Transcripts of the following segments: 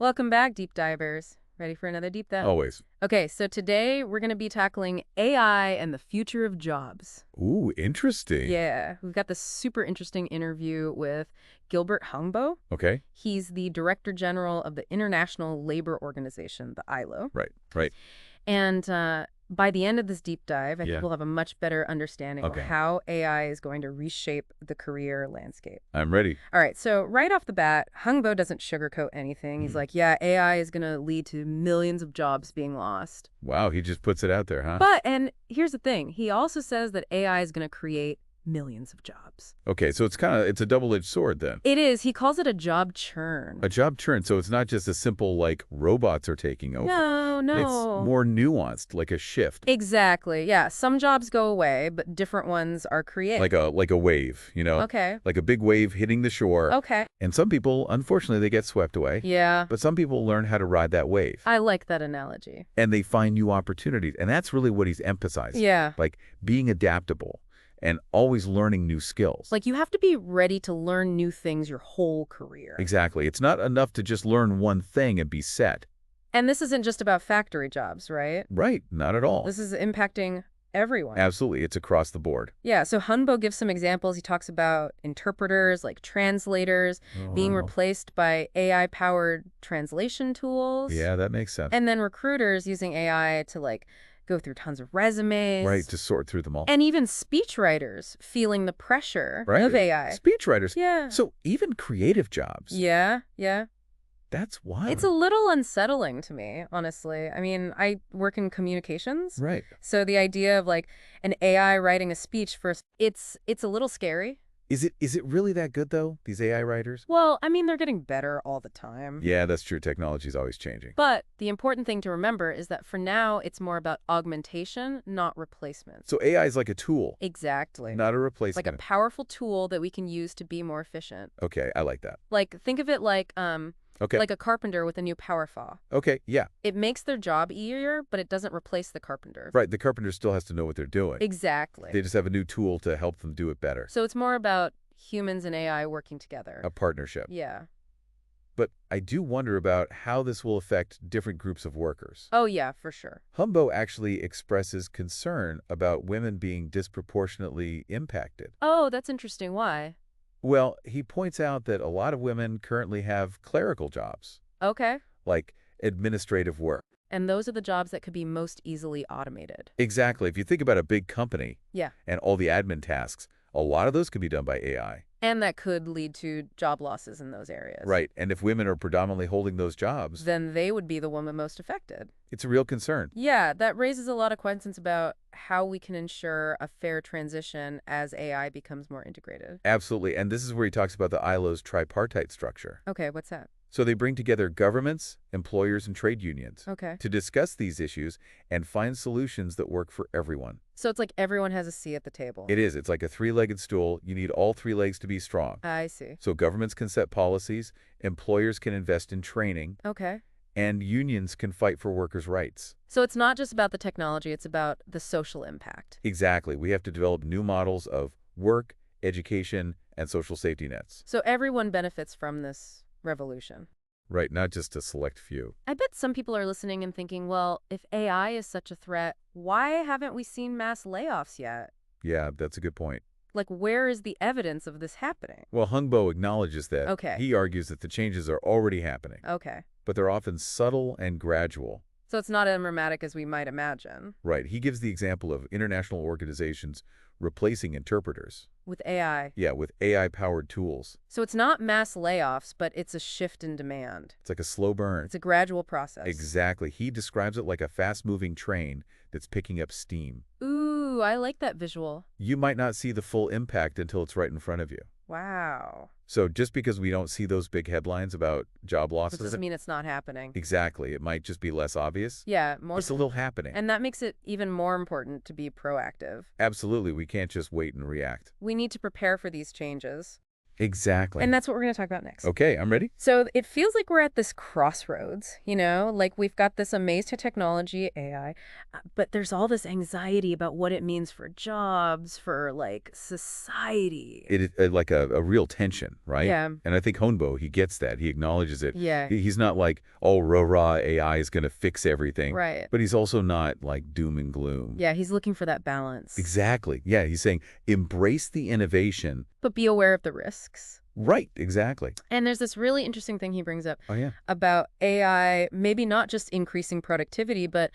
Welcome back, deep divers. Ready for another deep dive? Always. Okay, so today we're going to be tackling AI and the future of jobs. Ooh, interesting. Yeah, we've got this super interesting interview with Gilbert Hungbo. Okay. He's the Director General of the International Labor Organization, the ILO. Right. And by the end of this deep dive, I think Yeah. we'll have a much better understanding of Okay. how AI is going to reshape the career landscape. I'm ready. All right, so right off the bat, Hungbo doesn't sugarcoat anything. He's like, yeah, AI is going to lead to millions of jobs being lost. Wow, he just puts it out there, huh? And here's the thing. He also says that AI is going to create millions of jobs. Okay, so it's a double-edged sword then. It is. He calls it a job churn. A job churn, so it's not just a simple, like, robots are taking over. No. It's more nuanced, like a shift. Exactly. Yeah, some jobs go away, but different ones are created. Like a wave, Okay. Like a big wave hitting the shore. Okay. And some people, unfortunately, they get swept away. Yeah. But some people learn how to ride that wave. I like that analogy. And they find new opportunities. And that's really what he's emphasizing. Yeah. Like being adaptable and always learning new skills. Like, you have to be ready to learn new things your whole career. Exactly. It's not enough to just learn one thing and be set. And this isn't just about factory jobs, right? Right. Not at all. This is impacting everyone. Absolutely. It's across the board. Yeah, so Hungbo gives some examples. He talks about interpreters, like translators, being replaced by AI-powered translation tools. Yeah, that makes sense. And then recruiters using AI to, like, go through tons of resumes. Right, to sort through them all. And even speechwriters feeling the pressure Right. of AI. Speechwriters. Yeah. So even creative jobs. Yeah. That's wild. It's a little unsettling to me, honestly. I mean, I work in communications. Right. So the idea of, like, an AI writing a speech it's a little scary. Is it really that good, though, these AI writers? Well, I mean, they're getting better all the time. Yeah, that's true. Technology's always changing. But the important thing to remember is that for now, it's more about augmentation, not replacement. So AI is like a tool, Exactly. not a replacement. Like a powerful tool that we can use to be more efficient. Okay, I like that. Like, think of it like Okay. like a carpenter with a new power saw. Okay, yeah. It makes their job easier, but it doesn't replace the carpenter. Right, the carpenter still has to know what they're doing. Exactly. They just have a new tool to help them do it better. So it's more about humans and AI working together. A partnership. Yeah. But I do wonder about how this will affect different groups of workers. Oh, yeah, for sure. Hungbo actually expresses concern about women being disproportionately impacted. Oh, that's interesting. Why? Well, he points out that a lot of women currently have clerical jobs, Okay. like administrative work. And those are the jobs that could be most easily automated. Exactly. If you think about a big company Yeah. and all the admin tasks, a lot of those could be done by AI. And that could lead to job losses in those areas. Right. And if women are predominantly holding those jobs, Then they would be the woman most affected. it's a real concern. Yeah, that raises a lot of questions about how we can ensure a fair transition as AI becomes more integrated. Absolutely. And this is where he talks about the ILO's tripartite structure. Okay, what's that? So they bring together governments, employers, and trade unions Okay. to discuss these issues and find solutions that work for everyone. So it's like everyone has a seat at the table. It is. It's like a three-legged stool. You need all three legs to be strong. I see. So governments can set policies, employers can invest in training, Okay. and unions can fight for workers' rights. So it's not just about the technology, it's about the social impact. Exactly. We have to develop new models of work, education, and social safety nets. So everyone benefits from this revolution. Right, not just a select few. I bet some people are listening and thinking, well, if AI is such a threat, why haven't we seen mass layoffs yet? Yeah, that's a good point. Like, where is the evidence of this happening? Well, Hungbo acknowledges that. Okay. He argues that the changes are already happening, Okay. but they're often subtle and gradual. So it's not as dramatic as we might imagine. Right, he gives the example of international organizations replacing interpreters. With AI. Yeah, with AI-powered tools. So it's not mass layoffs, but it's a shift in demand. It's like a slow burn. It's a gradual process. Exactly. He describes it like a fast-moving train that's picking up steam. Ooh, I like that visual. You might not see the full impact until it's right in front of you. Wow. So just because we don't see those big headlines about job That losses, doesn't mean it's not happening. exactly, it might just be less obvious. Yeah, more. It's a little happening. And that makes it even more important to be proactive. Absolutely, we can't just wait and react. We need to prepare for these changes. Exactly. And that's what we're going to talk about next. Okay, I'm ready. So it feels like we're at this crossroads, like we've got this amazing technology, AI, but there's all this anxiety about what it means for jobs, for like society. It is like a real tension, right? Yeah. And I think Hungbo, he gets that. He acknowledges it. Yeah. He's not like, oh, rah, AI is going to fix everything. Right. But he's also not like doom and gloom. Yeah, he's looking for that balance. Exactly. Yeah, he's saying embrace the innovation. But be aware of the risks. Right, exactly. And there's this really interesting thing he brings up Oh, yeah. about AI maybe not just increasing productivity, but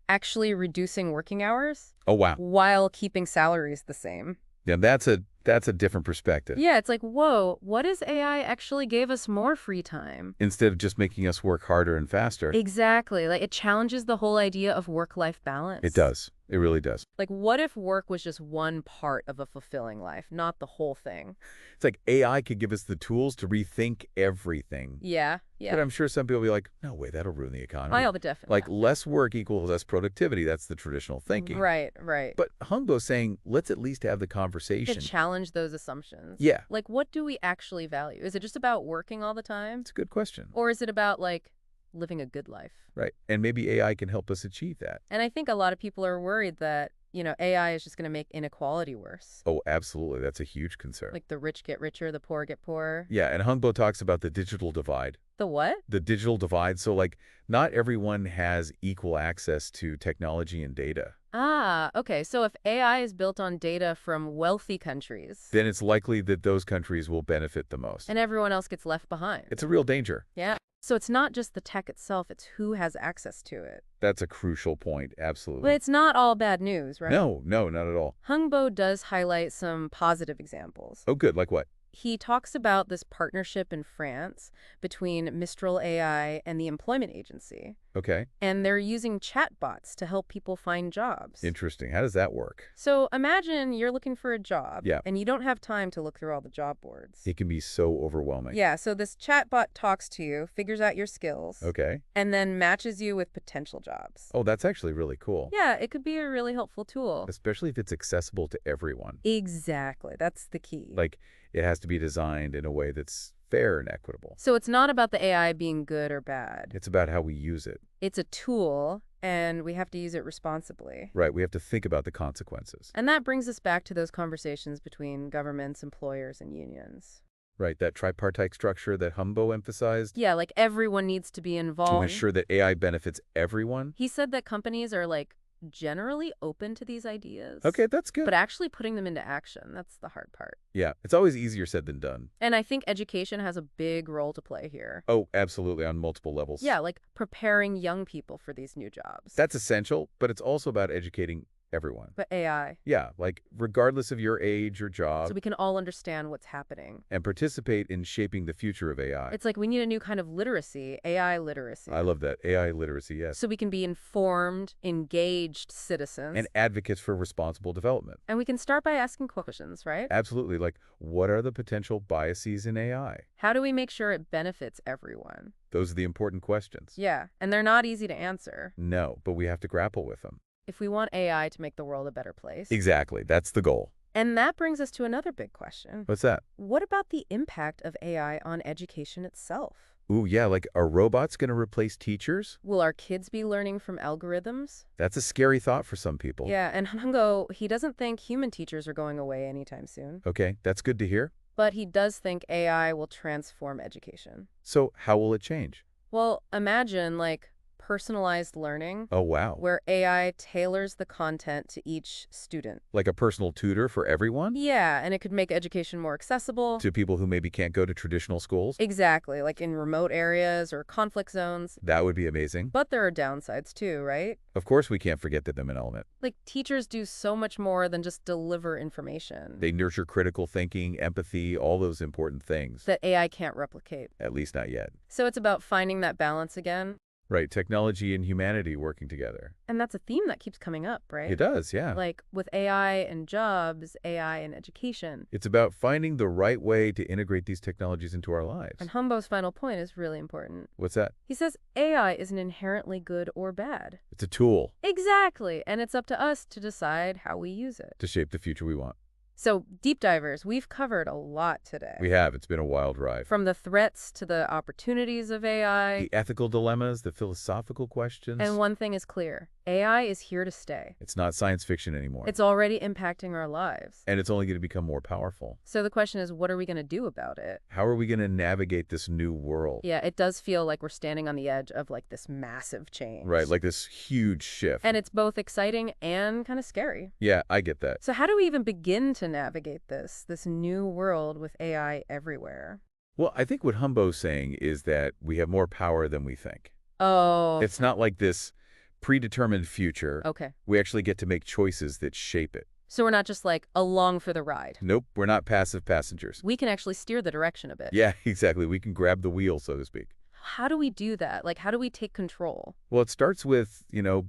actually reducing working hours. Oh, wow. While keeping salaries the same. Yeah, that's a different perspective. Yeah, it's like, whoa, what if AI actually gave us more free time? Instead of just making us work harder and faster. Exactly. Like, it challenges the whole idea of work-life balance. It does. It really does. Like, what if work was just one part of a fulfilling life, not the whole thing? It's like AI could give us the tools to rethink everything. Yeah. But I'm sure some people will be like, no way, that'll ruin the economy. Oh, but definitely. Like, less work equals less productivity. That's the traditional thinking. Right. But Hungbo's saying, let's at least have the conversation. To challenge those assumptions. Yeah. Like, what do we actually value? Is it just about working all the time? It's a good question. Or is it about, like, living a good life? Right. And maybe AI can help us achieve that. And I think a lot of people are worried that, AI is just going to make inequality worse. Oh, absolutely. That's a huge concern. Like the rich get richer, the poor get poorer. Yeah, and Hungbo talks about the digital divide. The what? The digital divide. So, like, not everyone has equal access to technology and data. Ah, okay. So if AI is built on data from wealthy countries, Then it's likely that those countries will benefit the most. and everyone else gets left behind. It's a real danger. Yeah. So it's not just the tech itself, it's who has access to it. That's a crucial point. Absolutely. But it's not all bad news, right? No, not at all. Hungbo does highlight some positive examples. Oh, good. Like what? He talks about this partnership in France between Mistral AI and the Employment Agency. Okay. And they're using chatbots to help people find jobs. Interesting. How does that work? So imagine you're looking for a job, Yeah. and you don't have time to look through all the job boards. It can be so overwhelming. Yeah, so this chatbot talks to you, figures out your skills, Okay. and then matches you with potential jobs. Oh, that's actually really cool. Yeah, it could be a really helpful tool. Especially if it's accessible to everyone. Exactly. That's the key. Like, it has to be designed in a way that's fair and equitable. So it's not about the AI being good or bad. It's about how we use it. It's a tool, and we have to use it responsibly. Right. We have to think about the consequences. And that brings us back to those conversations between governments, employers, and unions. Right. That tripartite structure that Hungbo emphasized. Yeah, like everyone needs to be involved. To ensure that AI benefits everyone. He said that companies are like generally open to these ideas. Okay, that's good. But actually putting them into action, that's the hard part. Yeah, it's always easier said than done. And I think education has a big role to play here. Oh, absolutely, on multiple levels. Yeah, like preparing young people for these new jobs. That's essential, but it's also about educating everyone. But AI. Yeah, like regardless of your age or job. So we can all understand what's happening. And participate in shaping the future of AI. It's like we need a new kind of literacy, AI literacy. I love that. AI literacy, yes. So we can be informed, engaged citizens. And advocates for responsible development. And we can start by asking questions, right? Absolutely. Like, what are the potential biases in AI? How do we make sure it benefits everyone? Those are the important questions. Yeah, and they're not easy to answer. No, but we have to grapple with them. If we want AI to make the world a better place. Exactly. That's the goal. And that brings us to another big question. What's that? What about the impact of AI on education itself? Ooh, yeah, like are robots going to replace teachers? Will our kids be learning from algorithms? That's a scary thought for some people. Yeah, and Hungbo, he doesn't think human teachers are going away anytime soon. Okay, that's good to hear. But he does think AI will transform education. So how will it change? Well, imagine, like, personalized learning. Oh, wow. Where AI tailors the content to each student. Like a personal tutor for everyone? Yeah, and it could make education more accessible. To people who maybe can't go to traditional schools? Exactly, like in remote areas or conflict zones. That would be amazing. But there are downsides too, right? Of course we can't forget the human element. Like, teachers do so much more than just deliver information. They nurture critical thinking, empathy, all those important things. That AI can't replicate. At least not yet. So it's about finding that balance again. Right, technology and humanity working together. And that's a theme that keeps coming up, right? It does, yeah. Like with AI and jobs, AI and education. It's about finding the right way to integrate these technologies into our lives. And Hungbo's final point is really important. What's that? He says AI isn't inherently good or bad. It's a tool. Exactly. And it's up to us to decide how we use it. To shape the future we want. So, deep divers, we've covered a lot We today. have. It's been a wild ride. From the threats to the opportunities of AI. The ethical dilemmas, the philosophical And questions. one thing is clear, AI is here to stay. It's not science fiction anymore. It's already impacting our lives. And it's only going to become more powerful. So the question is, what are we going to do about it? How are we going to navigate this new world? Yeah, it does feel like we're standing on the edge of like this massive change. Right, like this huge shift. And it's both exciting and kind of scary. Yeah, I get that. So how do we even begin to navigate this new world with AI everywhere? Well, I think what Humbo's saying is that we have more power than we think. Oh, It's not like this predetermined future. okay. We actually get to make choices that shape it. So we're not just like along for the ride. Nope, we're not passive passengers. We can actually steer the direction a bit. Yeah, exactly. We can grab the wheel, so to speak. How do we do that? Like, how do we take control? Well, it starts with,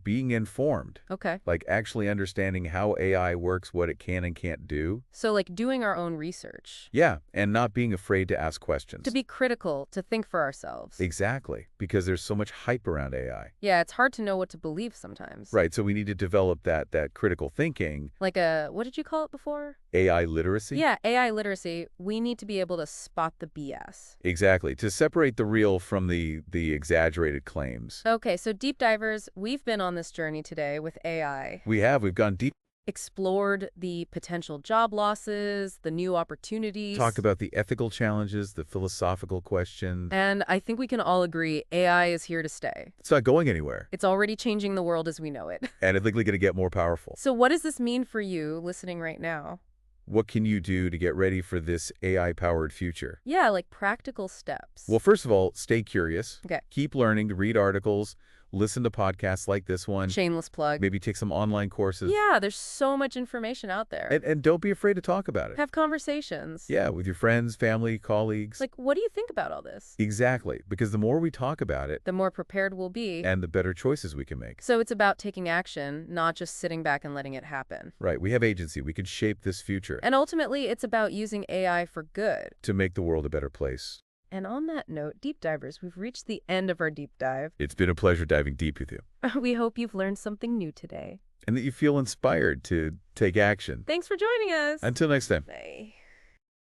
being informed. Okay. Like actually understanding how AI works, what it can and can't do. So like doing our own research. Yeah, and not being afraid to ask questions. To be critical, to think for ourselves. Exactly, because there's so much hype around AI. Yeah, it's hard to know what to believe sometimes. Right, so we need to develop that critical thinking, Like what did you call it before? AI literacy. Yeah, AI literacy. We need to be able to spot the BS. Exactly, to separate the real from the exaggerated claims. Okay, so deep divers, we've been on this journey today with AI. We've gone deep, Explored the potential job losses, the new opportunities. talked about the ethical challenges, the philosophical questions. And I think we can all agree AI is here to stay. It's not going anywhere, It's already changing the world as we know it. and it's likely going to get more powerful. So what does this mean for you listening right now? What can you do to get ready for this AI-powered future? Yeah, like practical steps. Well, first of all, stay curious. Okay. Keep learning to read articles, listen to podcasts like this one, Shameless plug. maybe take some online courses. Yeah, there's so much information out there. And don't be afraid to talk about it. Have conversations. Yeah, with your friends, family, colleagues. Like, what do you think about all this? Exactly, because the more we talk about it, The more prepared we'll be. and the better choices we can make. So it's about taking action, not just sitting back and letting it happen. Right, we have agency. We can shape this future And ultimately, it's about using AI for good. to make the world a better place. And on that note, deep divers, we've reached the end of our deep dive. It's been a pleasure diving deep with you, We hope you've learned something new today. and that you feel inspired to take action. Thanks for joining us. Until next time. Bye.